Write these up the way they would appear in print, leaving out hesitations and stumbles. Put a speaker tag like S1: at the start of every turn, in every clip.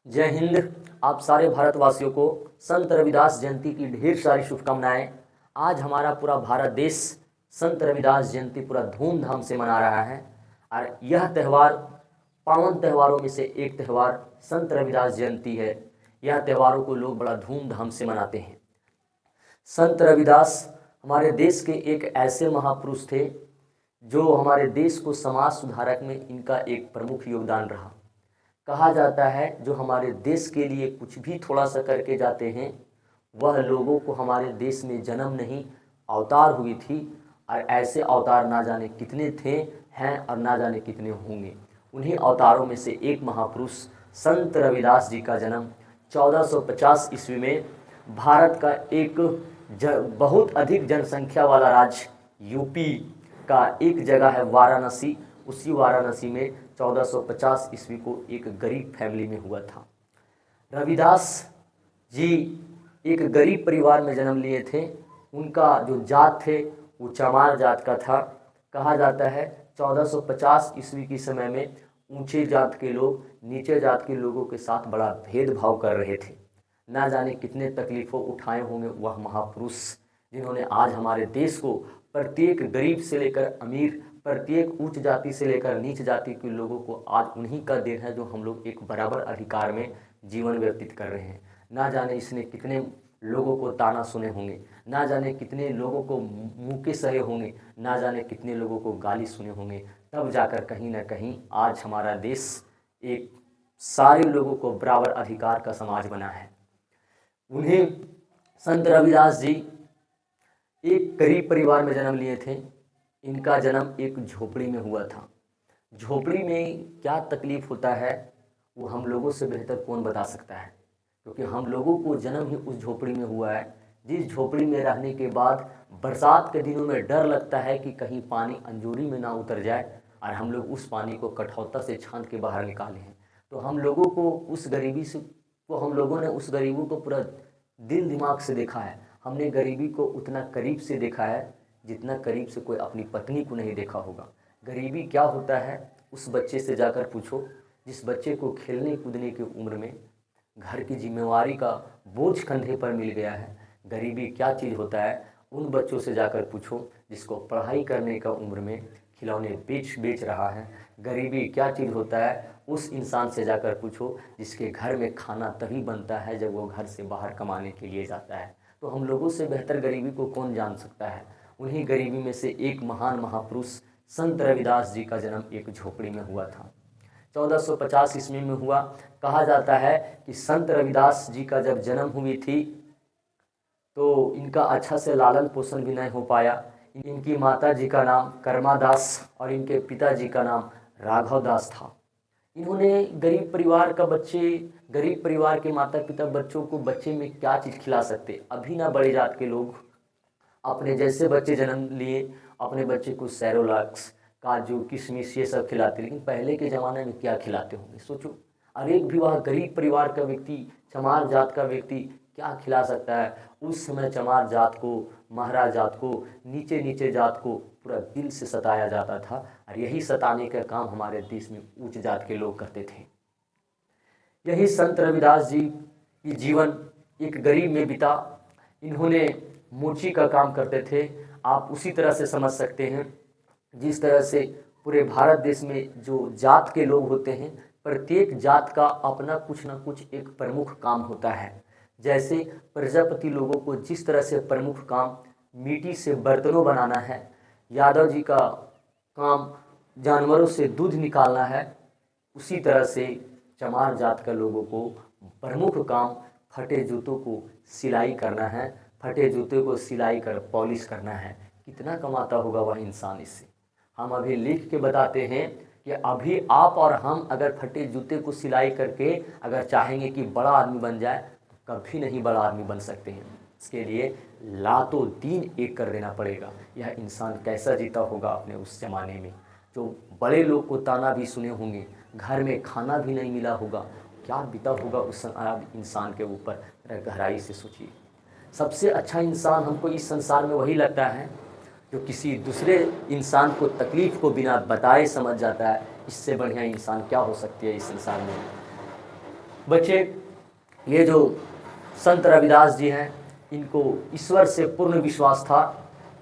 S1: जय हिंद। आप सारे भारतवासियों को संत रविदास जयंती की ढेर सारी शुभकामनाएं। आज हमारा पूरा भारत देश संत रविदास जयंती पूरा धूमधाम से मना रहा है और यह त्यौहार पावन त्यौहारों में से एक त्यौहार संत रविदास जयंती है। यह त्योहारों को लोग बड़ा धूमधाम से मनाते हैं। संत रविदास हमारे देश के एक ऐसे महापुरुष थे जो हमारे देश को समाज सुधारक में इनका एक प्रमुख योगदान रहा। कहा जाता है जो हमारे देश के लिए कुछ भी थोड़ा सा करके जाते हैं वह लोगों को हमारे देश में जन्म नहीं अवतार हुई थी, और ऐसे अवतार ना जाने कितने थे हैं और ना जाने कितने होंगे। उन्हीं अवतारों में से एक महापुरुष संत रविदास जी का जन्म 1450 ईस्वी में भारत का एक बहुत अधिक जनसंख्या वाला राज्य यूपी का एक जगह है वाराणसी। उसी वाराणसी में 1450 ईस्वी को एक गरीब फैमिली में हुआ था। रविदास जी एक गरीब परिवार में जन्म लिए थे। उनका जो जात थे वो चमार जात का था। कहा जाता है 1450 ईस्वी के समय में ऊंचे जात के लोग नीचे जात के लोगों के साथ बड़ा भेदभाव कर रहे थे। ना जाने कितने तकलीफ़ों उठाए होंगे वह महापुरुष जिन्होंने आज हमारे देश को प्रत्येक गरीब से लेकर अमीर, प्रत्येक उच्च जाति से लेकर नीच जाति के लोगों को आज उन्हीं का देन है जो हम लोग एक बराबर अधिकार में जीवन व्यतीत कर रहे हैं। ना जाने इसने कितने लोगों को ताना सुने होंगे, ना जाने कितने लोगों को मुँह सहे होंगे, ना जाने कितने लोगों को गाली सुने होंगे, तब जाकर कहीं ना कहीं आज हमारा देश एक सारे लोगों को बराबर अधिकार का समाज बना है। उन्हें संत रविदास जी एक गरीब परिवार में जन्म लिए थे। इनका जन्म एक झोपड़ी में हुआ था। झोपड़ी में क्या तकलीफ़ होता है वो हम लोगों से बेहतर कौन बता सकता है, क्योंकि हम लोगों को जन्म ही उस झोपड़ी में हुआ है। जिस झोपड़ी में रहने के बाद बरसात के दिनों में डर लगता है कि कहीं पानी अंजूरी में ना उतर जाए और हम लोग उस पानी को कठौता से छान के बाहर निकाले हैं। तो हम लोगों को उस गरीबी से हम लोगों ने उस गरीबों को पूरा दिल दिमाग से देखा है। हमने गरीबी को उतना करीब से देखा है जितना करीब से कोई अपनी पत्नी को नहीं देखा होगा। गरीबी क्या होता है उस बच्चे से जाकर पूछो जिस बच्चे को खेलने कूदने की उम्र में घर की जिम्मेवारी का बोझ कंधे पर मिल गया है। गरीबी क्या चीज़ होता है उन बच्चों से जाकर पूछो जिसको पढ़ाई करने का उम्र में खिलौने बेच रहा है। गरीबी क्या चीज़ होता है उस इंसान से जाकर पूछो जिसके घर में खाना तभी बनता है जब वो घर से बाहर कमाने के लिए जाता है। तो हम लोगों से बेहतर गरीबी को कौन जान सकता है। उन्हीं गरीबी में से एक महान महापुरुष संत रविदास जी का जन्म एक झोपड़ी में हुआ था। 1450 ईस्वी में हुआ। कहा जाता है कि संत रविदास जी का जब जन्म हुई थी तो इनका अच्छा से लालन पोषण भी नहीं हो पाया। इनकी माता जी का नाम कर्मा दास और इनके पिताजी का नाम राघव दास था। इन्होंने गरीब परिवार के माता पिता बच्चों को बच्चे में क्या चीज़ खिला सकते। अभी ना बड़े जात के लोग अपने जैसे बच्चे जन्म लिए अपने बच्चे को सेरोलैक्स, काजू, किशमिश ये सब खिलाते, लेकिन पहले के ज़माने में क्या खिलाते होंगे सोचो। और एक भी वह गरीब परिवार का व्यक्ति, चमार जात का व्यक्ति क्या खिला सकता है। उस समय चमार जात को, महाराज जात को, नीचे जात को पूरा दिल से सताया जाता था, और यही सताने का काम हमारे देश में उच्च जात के लोग करते थे। यही संत रविदास जी की जीवन एक गरीब में बीता। इन्होंने मूर्ति का काम करते थे। आप उसी तरह से समझ सकते हैं जिस तरह से पूरे भारत देश में जो जात के लोग होते हैं प्रत्येक जात का अपना कुछ ना कुछ एक प्रमुख काम होता है। जैसे प्रजापति लोगों को जिस तरह से प्रमुख काम मिट्टी से बर्तनों बनाना है, यादव जी का काम जानवरों से दूध निकालना है, उसी तरह से चमार जात का लोगों को प्रमुख काम फटे जूतों को सिलाई करना है, फटे जूते को सिलाई कर पॉलिश करना है। कितना कमाता होगा वह इंसान इससे। हम अभी लिख के बताते हैं कि अभी आप और हम अगर फटे जूते को सिलाई करके अगर चाहेंगे कि बड़ा आदमी बन जाए तो कभी नहीं बड़ा आदमी बन सकते हैं। इसके लिए लातों दिन एक कर देना पड़ेगा। यह इंसान कैसा जीता होगा अपने उस ज़माने में, जो बड़े लोग को ताना भी सुने होंगे, घर में खाना भी नहीं मिला होगा, क्या बीता होगा उस इंसान के ऊपर। गहराई से सोचिए। सबसे अच्छा इंसान हमको इस संसार में वही लगता है जो किसी दूसरे इंसान को तकलीफ़ को बिना बताए समझ जाता है। इससे बढ़िया इंसान क्या हो सकती है इस संसार में। बच्चे, ये जो संत रविदास जी हैं, इनको ईश्वर से पूर्ण विश्वास था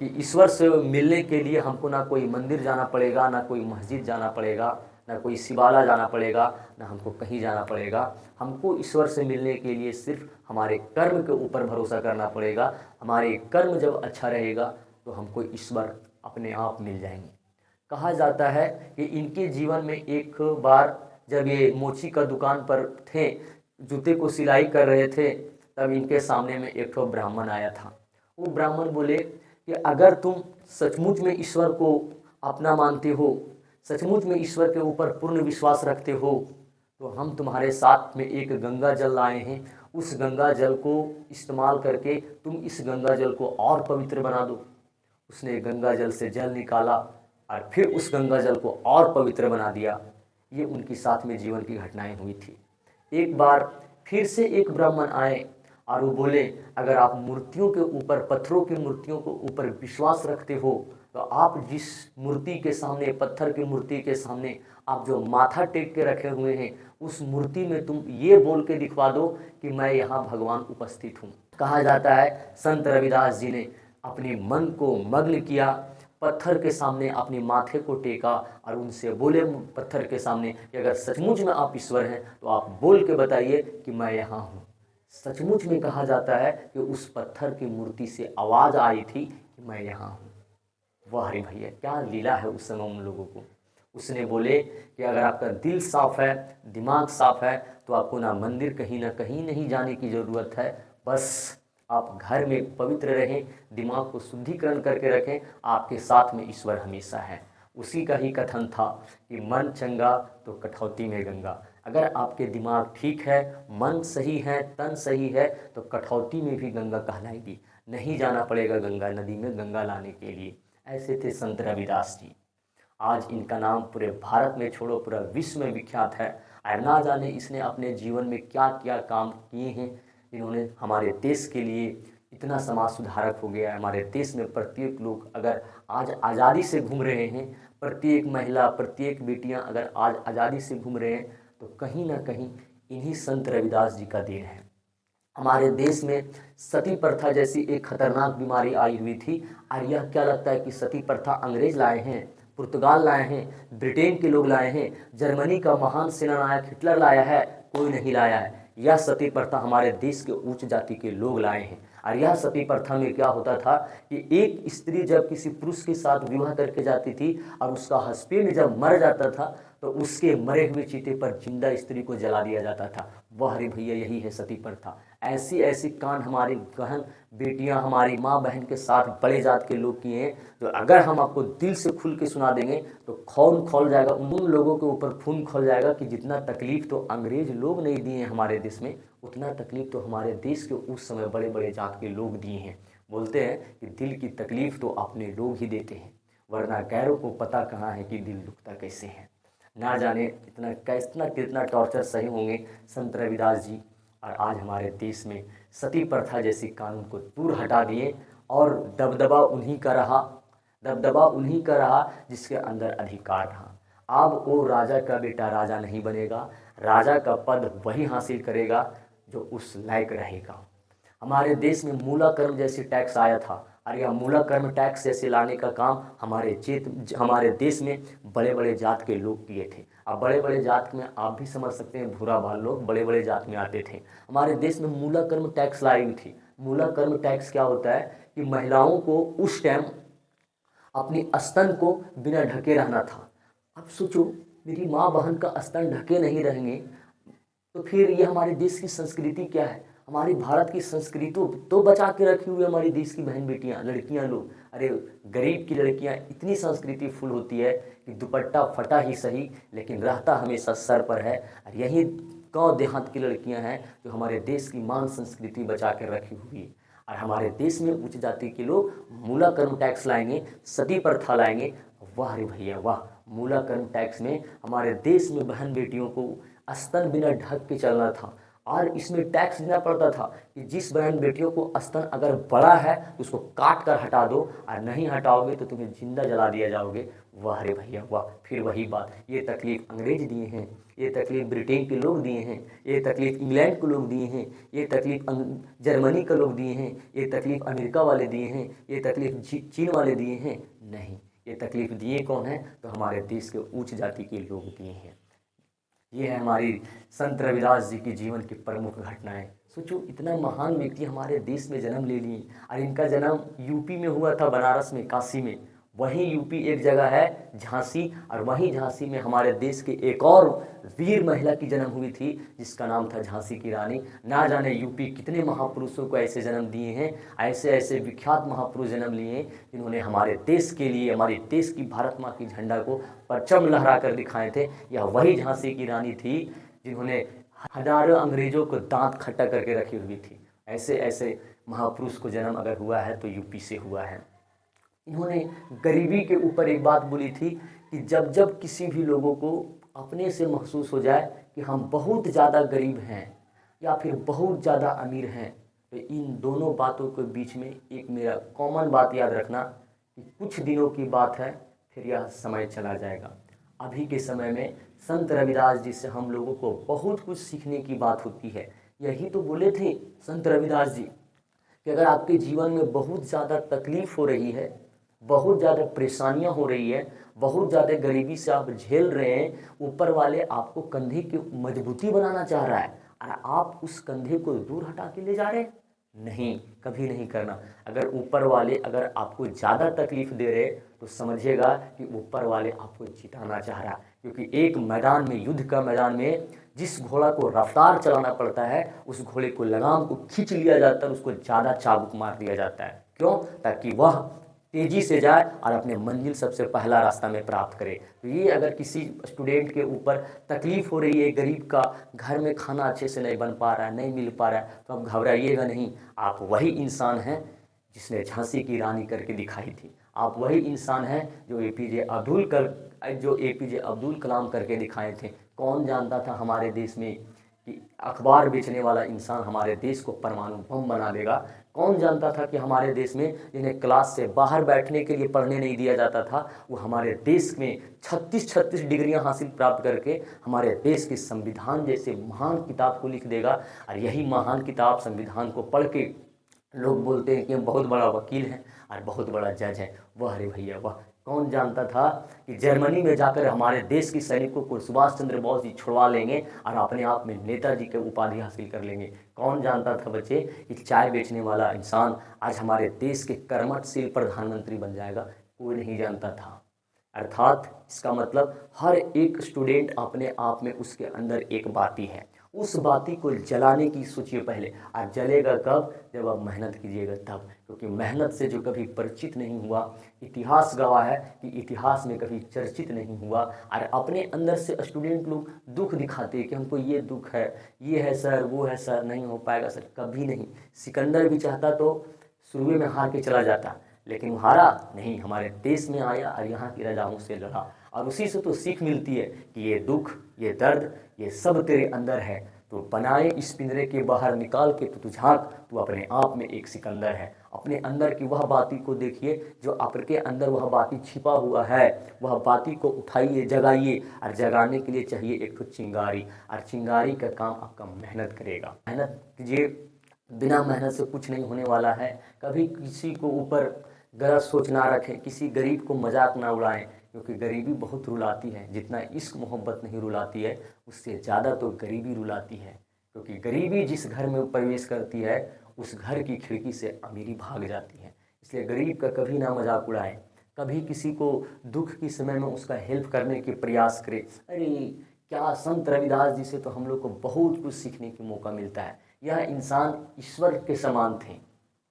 S1: कि ईश्वर से मिलने के लिए हमको ना कोई मंदिर जाना पड़ेगा, ना कोई मस्जिद जाना पड़ेगा, ना कोई शिवाला जाना पड़ेगा, ना हमको कहीं जाना पड़ेगा। हमको ईश्वर से मिलने के लिए सिर्फ हमारे कर्म के ऊपर भरोसा करना पड़ेगा। हमारे कर्म जब अच्छा रहेगा तो हमको ईश्वर अपने आप मिल जाएंगे। कहा जाता है कि इनके जीवन में एक बार जब ये मोची का दुकान पर थे, जूते को सिलाई कर रहे थे, तब इनके सामने में एक ठो ब्राह्मण आया था। वो ब्राह्मण बोले कि अगर तुम सचमुच में ईश्वर को अपना मानते हो, सचमुच में ईश्वर के ऊपर पूर्ण विश्वास रखते हो, तो हम तुम्हारे साथ में एक गंगा जल लाए हैं। उस गंगा जल को इस्तेमाल करके तुम इस गंगा जल को और पवित्र बना दो। उसने गंगा जल से जल निकाला और फिर उस गंगा जल को और पवित्र बना दिया। ये उनके साथ में जीवन की घटनाएं हुई थी। एक बार फिर से एक ब्राह्मण आए और वो बोले, अगर आप मूर्तियों के ऊपर, पत्थरों की मूर्तियों के ऊपर विश्वास रखते हो, तो आप जिस मूर्ति के सामने, पत्थर की मूर्ति के सामने आप जो माथा टेक के रखे हुए हैं, उस मूर्ति में तुम ये बोल के दिखवा दो कि मैं यहाँ भगवान उपस्थित हूँ। कहा जाता है संत रविदास जी ने अपने मन को मग्न किया, पत्थर के सामने अपने माथे को टेका और उनसे बोले पत्थर के सामने कि अगर सचमुच में आप ईश्वर हैं तो आप बोल के बताइए कि मैं यहाँ हूँ। सचमुच में कहा जाता है कि उस पत्थर की मूर्ति से आवाज़ आई थी कि मैं यहाँ हूँ। वाह रे भैया, क्या लीला है उस समय उन लोगों को। उसने बोले कि अगर आपका दिल साफ है, दिमाग साफ है, तो आपको ना मंदिर कहीं ना कहीं नहीं जाने की ज़रूरत है। बस आप घर में पवित्र रहें, दिमाग को शुद्धिकरण करके रखें, आपके साथ में ईश्वर हमेशा है। उसी का ही कथन था कि मन चंगा तो कठौती में गंगा। अगर आपके दिमाग ठीक है, मन सही है, तन सही है, तो कठौती में भी गंगा कहलाएगी। नहीं जाना पड़ेगा गंगा नदी में गंगा लाने के लिए। ऐसे थे संत रविदास जी। आज इनका नाम पूरे भारत में छोड़ो पूरा विश्व में विख्यात है। और ना जाने इसने अपने जीवन में क्या क्या काम किए हैं। इन्होंने हमारे देश के लिए इतना समाज सुधारक हो गया है। हमारे देश में प्रत्येक लोग अगर आज आज़ादी से घूम रहे हैं, प्रत्येक महिला, प्रत्येक बेटियां अगर आज आज़ादी से घूम रहे हैं, तो कहीं ना कहीं इन्हीं संत रविदास जी का देन है। हमारे देश में सती प्रथा जैसी एक खतरनाक बीमारी आई हुई थी। और यह क्या लगता है कि सती प्रथा अंग्रेज लाए हैं, पुर्तगाल लाए हैं, ब्रिटेन के लोग लाए हैं, जर्मनी का महान सेनानायक हिटलर लाया है? कोई नहीं लाया है। यह सती प्रथा हमारे देश के उच्च जाति के लोग लाए हैं। और यह सती प्रथा में क्या होता था कि एक स्त्री जब किसी पुरुष के साथ विवाह करके जाती थी और उसका हस्बैंड जब मर जाता था, तो उसके मरे हुए चीते पर जिंदा स्त्री को जला दिया जाता था। वाह रे भैया, यही है सती प्रथा। ऐसी ऐसी कांड हमारी बहन बेटियां, हमारी माँ बहन के साथ बड़े जात के लोग किए हैं, जो अगर हम आपको दिल से खुल के सुना देंगे तो खून खोल जाएगा, उन लोगों के ऊपर खून खोल जाएगा कि जितना तकलीफ तो अंग्रेज लोग नहीं दिए हैं हमारे देश में, उतना तकलीफ तो हमारे देश के उस समय बड़े बड़े जात के लोग दिए हैं। बोलते हैं कि दिल की तकलीफ तो अपने लोग ही देते हैं, वरना गैरों को पता कहाँ है कि दिल दुखता कैसे है। ना जाने कितना टॉर्चर सही होंगे संत रविदास जी। और आज हमारे देश में सती प्रथा जैसी कानून को दूर हटा दिए और दबदबा उन्हीं का रहा जिसके अंदर अधिकार रहा। अब वो राजा का बेटा राजा नहीं बनेगा, राजा का पद वही हासिल करेगा जो उस लायक रहेगा। हमारे देश में मूला कर्म जैसी टैक्स आया था, और यह मूला कर्म टैक्स जैसे लाने का काम हमारे देश में बड़े बड़े जात के लोग किए थे। अब बड़े बड़े जात में आप भी समझ सकते हैं, भूरा बाल लोग बड़े बड़े जात में आते थे। हमारे देश में मूला कर्म टैक्स लाई हुई थी। मूला कर्म टैक्स क्या होता है कि महिलाओं को उस टाइम अपनी स्तन को बिना ढके रहना था। अब सोचो, मेरी माँ बहन का स्तन ढके नहीं रहेंगे तो फिर ये हमारे देश की संस्कृति क्या है? हमारी भारत की संस्कृति तो बचा के रखी हुई है हमारी देश की बहन बेटियां, लड़कियां लोग। अरे गरीब की लड़कियां इतनी संस्कृति फुल होती है कि दुपट्टा फटा ही सही लेकिन रहता हमेशा सर पर है। और यही गांव देहात की लड़कियां हैं जो हमारे देश की मान संस्कृति बचा कर रखी हुई है। और हमारे देश में उच्च जाति के लोग मूला कर्म टैक्स लाएंगे, सती प्रथा लाएंगे। वाह रे भैया वाह, मूला कर्म टैक्स में हमारे देश में बहन बेटियों को स्तन बिना ढक के चलना था। और इसमें टैक्स देना पड़ता था कि जिस बहन बेटियों को स्तन अगर बड़ा है तो उसको काट कर हटा दो, और नहीं हटाओगे तो तुम्हें जिंदा जला दिया जाओगे। वाह रे भैया वाह, फिर वही बात, ये तकलीफ़ अंग्रेज दिए हैं, ये तकलीफ़ ब्रिटेन के लोग दिए हैं, ये तकलीफ़ इंग्लैंड के लोग दिए हैं, ये तकलीफ़ जर्मनी के लोग दिए हैं, ये तकलीफ़ अमेरिका वाले दिए हैं, ये तकलीफ़ चीन वाले दिए हैं। नहीं, ये तकलीफ़ दिए कौन है? तो हमारे देश के उच्च जाति के लोग दिए हैं। ये है हमारी संत रविदास जी के जीवन की प्रमुख घटनाएं। सोचो, इतना महान व्यक्ति हमारे देश में जन्म ले लिए, और इनका जन्म यूपी में हुआ था, बनारस में, काशी में। वहीं यूपी एक जगह है झांसी, और वहीं झांसी में हमारे देश के एक और वीर महिला की जन्म हुई थी, जिसका नाम था झांसी की रानी। ना जाने यूपी कितने महापुरुषों को ऐसे जन्म दिए हैं, ऐसे ऐसे विख्यात महापुरुष जन्म लिए हैं, जिन्होंने हमारे देश के लिए, हमारे देश की भारत माँ की झंडा को परचम लहरा कर दिखाए थे। यह वही झांसी की रानी थी जिन्होंने हजारों अंग्रेजों को दांत खट्टा करके रखी हुई थी। ऐसे ऐसे महापुरुष को जन्म अगर हुआ है तो यूपी से हुआ है। इन्होंने गरीबी के ऊपर एक बात बोली थी कि जब जब किसी भी लोगों को अपने से महसूस हो जाए कि हम बहुत ज़्यादा गरीब हैं या फिर बहुत ज़्यादा अमीर हैं, तो इन दोनों बातों के बीच में एक मेरा कॉमन बात याद रखना कि कुछ दिनों की बात है, फिर यह समय चला जाएगा। अभी के समय में संत रविदास जी से हम लोगों को बहुत कुछ सीखने की बात होती है। यही तो बोले थे संत रविदास जी कि अगर आपके जीवन में बहुत ज़्यादा तकलीफ़ हो रही है, बहुत ज़्यादा परेशानियां हो रही है, बहुत ज़्यादा गरीबी से आप झेल रहे हैं, ऊपर वाले आपको कंधे की मजबूती बनाना चाह रहा है, और आप उस कंधे को दूर हटा के ले जा रहे हैं। नहीं, कभी नहीं करना। अगर ऊपर वाले अगर आपको ज़्यादा तकलीफ़ दे रहे तो समझिएगा कि ऊपर वाले आपको जिताना चाह रहा है, क्योंकि एक मैदान में, युद्ध का मैदान में, जिस घोड़ा को रफ्तार चलाना पड़ता है, उस घोड़े को लगाम को खींच लिया जाता है, उसको ज़्यादा चाबुक मार दिया जाता है। क्यों? ताकि वह तेज़ी से जाए और अपने मंजिल सबसे पहला रास्ता में प्राप्त करे। तो ये अगर किसी स्टूडेंट के ऊपर तकलीफ़ हो रही है, गरीब का घर में खाना अच्छे से नहीं बन पा रहा है, नहीं मिल पा रहा है, तो आप घबराइएगा नहीं। आप वही इंसान हैं जिसने झांसी की रानी करके दिखाई थी। आप वही इंसान हैं जो एपीजे अब्दुल कलाम करके दिखाए थे। कौन जानता था हमारे देश में कि अखबार बेचने वाला इंसान हमारे देश को परमाणु बम बना देगा? कौन जानता था कि हमारे देश में जिन्हें क्लास से बाहर बैठने के लिए पढ़ने नहीं दिया जाता था, वो हमारे देश में 36 डिग्रियां हासिल प्राप्त करके हमारे देश के संविधान जैसे महान किताब को लिख देगा। और यही महान किताब, संविधान को पढ़ के लोग बोलते हैं कि हम बहुत बड़ा वकील हैं और बहुत बड़ा जज है। वाह रे भैया वाह, कौन जानता था कि जर्मनी में जाकर हमारे देश के सैनिकों को सुभाष चंद्र बोस जी छुड़वा लेंगे और अपने आप में नेताजी के उपाधि हासिल कर लेंगे। कौन जानता था बच्चे कि चाय बेचने वाला इंसान आज हमारे देश के कर्मठशील प्रधानमंत्री बन जाएगा? कोई नहीं जानता था। अर्थात इसका मतलब हर एक स्टूडेंट अपने आप में उसके अंदर एक बाती है, उस बाती को जलाने की सोचिए पहले। और जलेगा कब? जब आप मेहनत कीजिएगा तब, क्योंकि मेहनत से जो कभी परिचित नहीं हुआ, इतिहास गवाह है कि इतिहास में कभी चर्चित नहीं हुआ। और अपने अंदर से स्टूडेंट लोग दुख दिखाते हैं कि हमको ये दुख है, ये है सर, वो है सर, नहीं हो पाएगा सर। कभी नहीं। सिकंदर भी चाहता तो शुरू में हार के चला जाता, लेकिन वो हारा नहीं, हमारे देश में आया और यहाँ की राजाओं से लड़ा। और उसी से तो सीख मिलती है कि ये दुख, ये दर्द, ये सब तेरे अंदर है। तो बनाए इस पिंजरे के बाहर निकाल के तो तू झांक, तू अपने आप में एक सिकंदर है। अपने अंदर की वह बाती को देखिए जो आपके अंदर वह बाती छिपा हुआ है। वह बाती को उठाइए, जगाइए। और जगाने के लिए चाहिए एक तो चिंगारी, और चिंगारी का काम आपका मेहनत करेगा। मेहनत कीजिए, बिना मेहनत से कुछ नहीं होने वाला है। कभी किसी को ऊपर गलत सोच ना रखें, किसी गरीब को मजाक ना उड़ाएं, क्योंकि गरीबी बहुत रुलाती है। जितना इश्क मोहब्बत नहीं रुलाती है, उससे ज़्यादा तो गरीबी रुलाती है। क्योंकि गरीबी जिस घर में प्रवेश करती है, उस घर की खिड़की से अमीरी भाग जाती है। इसलिए गरीब का कभी ना मजाक उड़ाएं। कभी किसी को दुख के समय में उसका हेल्प करने के प्रयास करें। अरे क्या, संत रविदास जी से तो हम लोग को बहुत कुछ सीखने का मौका मिलता है। यह इंसान ईश्वर के समान थे,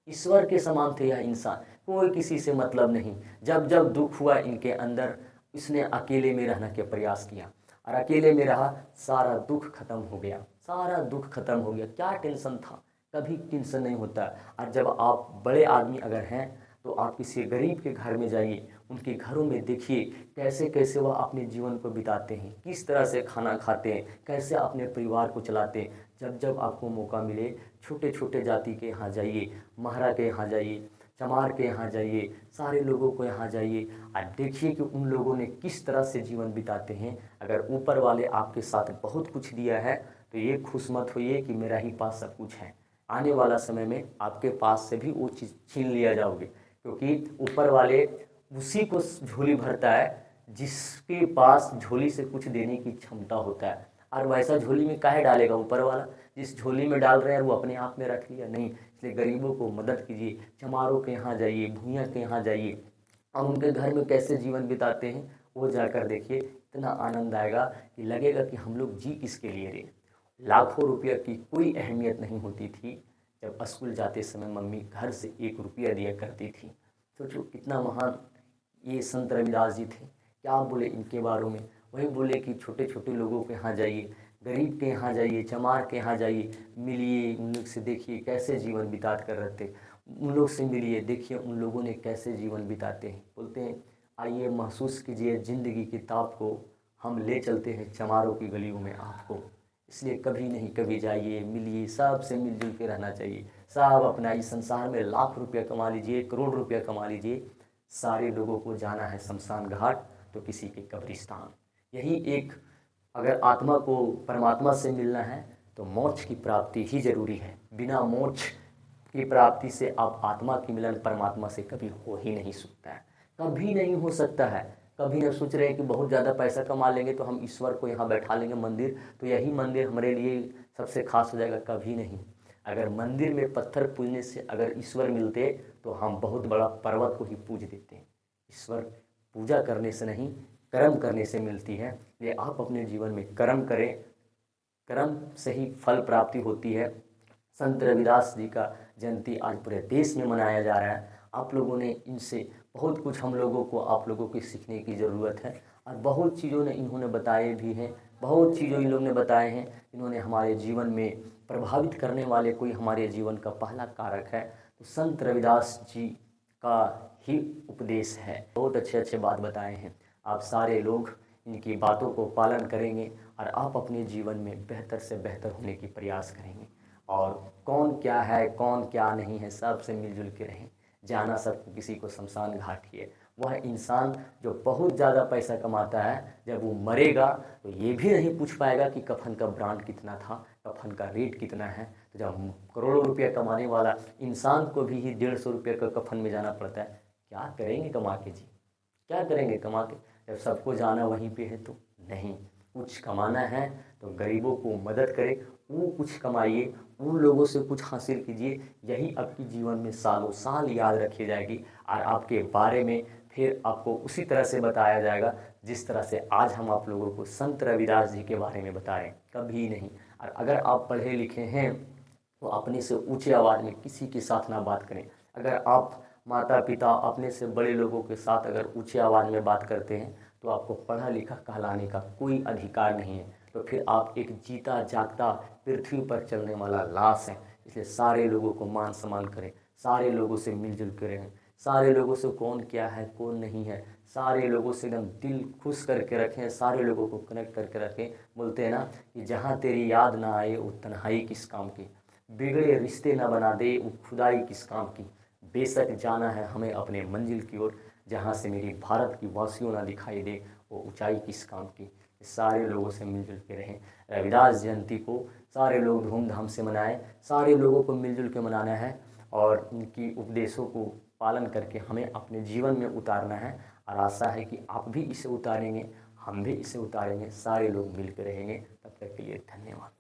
S1: ईश्वर के समान थे यह इंसान। कोई किसी से मतलब नहीं। जब जब दुख हुआ इनके अंदर, इसने अकेले में रहने का प्रयास किया, और अकेले में रहा, सारा दुख खत्म हो गया, सारा दुख खत्म हो गया। क्या टेंशन था? कभी टेंशन नहीं होता। और जब आप बड़े आदमी अगर हैं तो आप किसी गरीब के घर में जाइए, उनके घरों में देखिए कैसे कैसे वह अपने जीवन को बिताते हैं, किस तरह से खाना खाते हैं, कैसे अपने परिवार को चलाते हैं। जब जब आपको मौका मिले, छोटे छोटे जाति के यहाँ जाइए, महारा के यहाँ जाइए, चमार के यहाँ जाइए, सारे लोगों को यहाँ जाइए और देखिए कि उन लोगों ने किस तरह से जीवन बिताते हैं। अगर ऊपर वाले आपके साथ बहुत कुछ दिया है तो ये खुश मत होइए कि मेरा ही पास सब कुछ है। आने वाला समय में आपके पास से भी वो चीज़ छीन लिया जाओगे, क्योंकि ऊपर वाले उसी को झोली भरता है जिसके पास झोली से कुछ देने की क्षमता होता है। और वैसा झोली में काहे डालेगा ऊपर वाला? जिस झोली में डाल रहे हैं वो अपने आप में रख लिया नहीं। इसलिए गरीबों को मदद कीजिए, चमारों के यहाँ जाइए, भूइयाँ के यहाँ जाइए और उनके घर में कैसे जीवन बिताते हैं वो जाकर देखिए। इतना आनंद आएगा कि लगेगा कि हम लोग जी किसके लिए रहे। लाखों रुपया की कोई अहमियत नहीं होती थी जब स्कूल जाते समय मम्मी घर से 1 रुपया दिया करती थी। सोचो कितना महान ये संत रविदास जी थे। क्या बोले इनके बारे में? वही बोले कि छोटे छोटे लोगों के यहाँ जाइए, गरीब के यहाँ जाइए, चमार के यहाँ जाइए, मिलिए उन लोग से, देखिए कैसे जीवन बिता कर रहते। उन लोग से मिलिए, देखिए उन लोगों ने कैसे जीवन बिताते हैं। बोलते हैं आइए महसूस कीजिए ज़िंदगी की ताप को, हम ले चलते हैं चमारों की गलियों में आपको। इसलिए कभी नहीं कभी जाइए, मिलिए, सब से मिलजुल के रहना चाहिए। सब अपना इस संसार में लाख रुपया कमा लीजिए, करोड़ रुपया कमा लीजिए, सारे लोगों को जाना है शमशान घाट तो किसी के कब्रिस्तान। यही एक, अगर आत्मा को परमात्मा से मिलना है तो मोक्ष की प्राप्ति ही जरूरी है। बिना मोक्ष की प्राप्ति से आप आत्मा की मिलन परमात्मा से कभी हो ही नहीं सकता है, कभी नहीं हो सकता है। कभी न सोच रहे हैं कि बहुत ज़्यादा पैसा कमा लेंगे तो हम ईश्वर को यहाँ बैठा लेंगे मंदिर, तो यही मंदिर हमारे लिए सबसे खास हो जाएगा। कभी नहीं। अगर मंदिर में पत्थर पूजने से अगर ईश्वर मिलते तो हम बहुत बड़ा पर्वत को ही पूज देते हैं। ईश्वर पूजा करने से नहीं, कर्म करने से मिलती है। ये आप अपने जीवन में कर्म करें, कर्म से ही फल प्राप्ति होती है। संत रविदास जी का जयंती आज पूरे देश में मनाया जा रहा है। आप लोगों ने इनसे बहुत कुछ, हम लोगों को, आप लोगों की सीखने की ज़रूरत है। और बहुत चीज़ों ने इन्होंने बताए भी हैं, बहुत चीज़ों इन लोग ने बताए हैं, इन्होंने हमारे जीवन में प्रभावित करने वाले कोई हमारे जीवन का पहला कारक है तो संत रविदास जी का ही उपदेश है। बहुत अच्छे अच्छे बात बताए हैं। आप सारे लोग इनकी बातों को पालन करेंगे और आप अपने जीवन में बेहतर से बेहतर होने की प्रयास करेंगे। और कौन क्या है, कौन क्या नहीं है, सबसे मिलजुल के रहें। जाना सबको किसी को शमशान घाट ही है। वह इंसान जो बहुत ज़्यादा पैसा कमाता है, जब वो मरेगा तो ये भी नहीं पूछ पाएगा कि कफन का ब्रांड कितना था, कफन का रेट कितना है। तो जब करोड़ों रुपया कमाने वाला इंसान को भी ही 150 रुपये का कफन में जाना पड़ता है, क्या करेंगे कमा के जी? क्या करेंगे कमा के जब सबको जाना वहीं पे है? तो नहीं, कुछ कमाना है तो गरीबों को मदद करें, वो कुछ कमाइए, उन लोगों से कुछ हासिल कीजिए। यही आपकी जीवन में सालों साल याद रखी जाएगी और आपके बारे में फिर आपको उसी तरह से बताया जाएगा जिस तरह से आज हम आप लोगों को संत रविदास जी के बारे में बता रहे हैं। कभी नहीं। और अगर आप पढ़े लिखे हैं तो अपने से ऊँची आवाज़ में किसी के साथ ना बात करें। अगर आप माता पिता अपने से बड़े लोगों के साथ अगर ऊँची आवाज़ में बात करते हैं तो आपको पढ़ा लिखा कहलाने का कोई अधिकार नहीं है। तो फिर आप एक जीता जागता पृथ्वी पर चलने वाला लाश है। इसलिए सारे लोगों को मान सम्मान करें, सारे लोगों से मिलजुल कर रहें, सारे लोगों से कौन क्या है कौन नहीं है, सारे लोगों से एकदम दिल खुश करके रखें, सारे लोगों को कनेक्ट करके रखें। बोलते हैं ना कि जहाँ तेरी याद ना आए वो तन्हाई किस काम की, बिगड़े रिश्ते ना बना दे वो खुदाई किस काम की। बेशक जाना है हमें अपने मंजिल की ओर, जहाँ से मेरी भारत की वासियों ना दिखाई दे वो ऊंचाई किस काम की। सारे लोगों से मिलजुल के रहें। रविदास जयंती को सारे लोग धूमधाम से मनाएं, सारे लोगों को मिलजुल के मनाना है और उनकी उपदेशों को पालन करके हमें अपने जीवन में उतारना है। और आशा है कि आप भी इसे उतारेंगे, हम भी इसे उतारेंगे, सारे लोग मिल के रहेंगे। तब तक के लिए धन्यवाद।